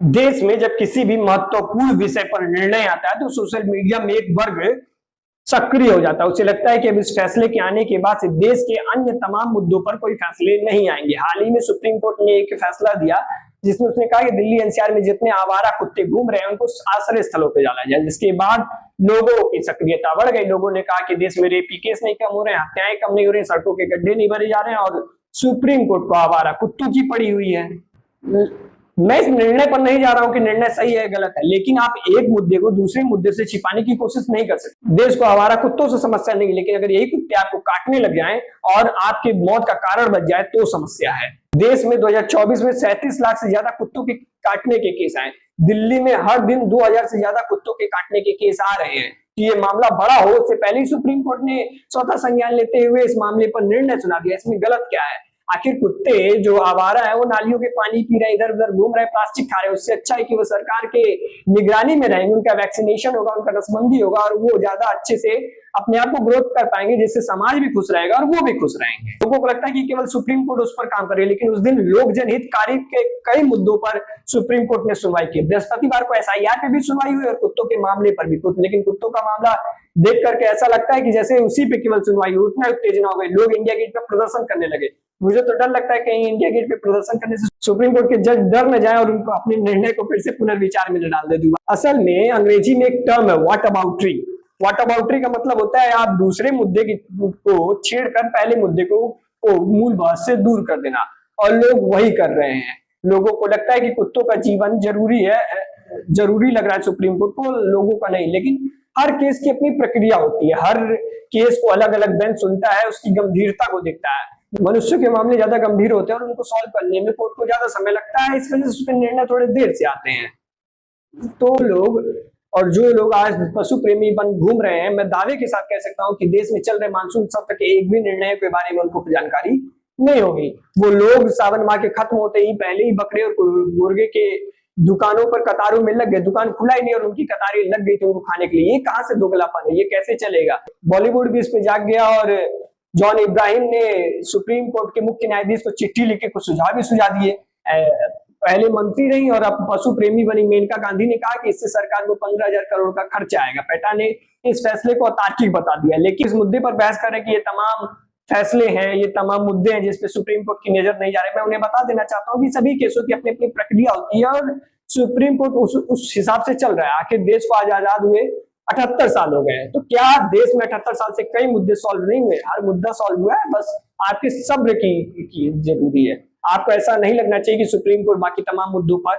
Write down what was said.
देश में जब किसी भी महत्वपूर्ण विषय पर निर्णय आता है तो सोशल मीडिया में एक वर्ग सक्रिय हो जाता है। उसे लगता है कि अब इस फैसले के आने के बाद से देश के अन्य तमाम मुद्दों पर कोई फैसले नहीं आएंगे। हाल ही में सुप्रीम कोर्ट ने एक फैसला दिया जिसमें उसने कहा कि दिल्ली एनसीआर में जितने आवारा कुत्ते घूम रहे हैं उनको आश्रय स्थलों पर डाला जाए, जिसके बाद लोगों की सक्रियता बढ़ गई। लोगों ने कहा कि देश में रेपी केस नहीं कम हो रहे हैं, हत्याएं कम नहीं हो रही, सड़कों के गड्ढे नहीं भरे जा रहे हैं और सुप्रीम कोर्ट को आवारा कुत्तों की पड़ी हुई है। मैं इस निर्णय पर नहीं जा रहा हूं कि निर्णय सही है गलत है, लेकिन आप एक मुद्दे को दूसरे मुद्दे से छिपाने की कोशिश नहीं कर सकते। देश को आवारा कुत्तों से समस्या नहीं, लेकिन अगर यही कुत्ते आपको काटने लग जाएं और आपकी मौत का कारण बच जाए तो समस्या है। देश में 2024 में 37 लाख से ज्यादा कुत्तों के काटने के केस आए। दिल्ली में हर दिन 2000 से ज्यादा कुत्तों के काटने के केस आ रहे हैं। ये मामला बड़ा हो उससे पहले ही सुप्रीम कोर्ट ने स्वतः संज्ञान लेते हुए इस मामले पर निर्णय सुना दिया। इसमें गलत क्या है? आखिर कुत्ते जो आवारा है वो नालियों के पानी पी रहे हैं, इधर उधर घूम रहे हैं, प्लास्टिक खा रहे हैं। उससे अच्छा है कि वो सरकार के निगरानी में रहेंगे, उनका वैक्सीनेशन होगा, उनका नसबंदी होगा और वो ज्यादा अच्छे से अपने आप को ग्रोथ कर पाएंगे, जिससे समाज भी खुश रहेगा और वो भी खुश रहेंगे। लोगों को लगता है कि केवल सुप्रीम कोर्ट उस पर काम करे, लेकिन उस दिन लोक जनहितकारी के कई मुद्दों पर सुप्रीम कोर्ट ने सुनवाई की। बृहस्पतिवार को एसआईआर पे भी सुनवाई हुई और कुत्तों के मामले पर भी। लेकिन कुत्तों का मामला देख करके ऐसा लगता है कि जैसे उसी पे केवल सुनवाई हुई, उतना उत्तेजना हो गई, लोग इंडिया गेट पर प्रदर्शन करने लगे। मुझे तो डर लगता है कहीं इंडिया गेट पे प्रदर्शन करने से सुप्रीम कोर्ट के जज डर न जाए और उनको अपने निर्णय को फिर से पुनर्विचार में डाल दे। असल में अंग्रेजी में एक टर्म है what about tree. What about tree का मतलब होता है आप दूसरे मुद्दे को छेड़कर पहले मुद्दे को मूल बात से दूर कर देना, और लोग वही कर रहे हैं। लोगों को लगता है कि कुत्तों का जीवन जरूरी है, जरूरी लग रहा है सुप्रीम कोर्ट को, लोगों का नहीं। लेकिन हर केस की अपनी प्रक्रिया होती है, हर केस को अलग अलग बेंच सुनता है, उसकी गंभीरता को देखता है। मनुष्य के मामले ज्यादा गंभीर होते हैं और उनको सॉल्व करने में कोर्ट को ज्यादा समय लगता है, इस वजह से उसके निर्णय थोड़े देर से आते हैं। तो लोग और जो लोग आज पशु प्रेमी बन घूम रहे हैं, मैं दावे के साथ कह सकता हूं कि देश में चल रहे मानसून सत्र के एक भी निर्णय के बारे में उनको जानकारी नहीं होगी। वो लोग सावन माह के खत्म होते ही पहले ही बकरे और मुर्गे के दुकानों पर कतारों में लग गए। दुकान खुला ही नहीं और उनकी कतारें लग गई थी उनको खाने के लिए। ये कहां से दोगलापन है? ये कैसे चलेगा? बॉलीवुड भी इस पे जाग गया और जॉन इब्राहिम ने सुप्रीम कोर्ट के मुख्य न्यायाधीश को चिट्ठी लिख के कुछ सुझाव भी सुझा दिए। पहले मंत्री रही और अब पशु प्रेमी बनी मेनका गांधी ने कहा कि इससे सरकार को 15,000 करोड़ का खर्चा आएगा। पेटा ने इस फैसले को अतार्किक बता दिया। लेकिन इस मुद्दे पर बहस कर रहे कि ये तमाम फैसले हैं, ये तमाम मुद्दे हैं जिसपे सुप्रीम कोर्ट की नजर नहीं जा रही। मैं उन्हें बता देना चाहता हूँ कि सभी केसों की अपनी अपनी प्रक्रिया होती है और सुप्रीम कोर्ट उस हिसाब से चल रहा है। आखिर देश को आज आजाद हुए 78 साल हो गए हैं, तो क्या देश में 78 साल से कई मुद्दे सॉल्व नहीं हुए? हर मुद्दा सॉल्व हुआ है, बस आपके सब्र की जरूरी है। आपको ऐसा नहीं लगना चाहिए कि सुप्रीम कोर्ट बाकी तमाम मुद्दों पर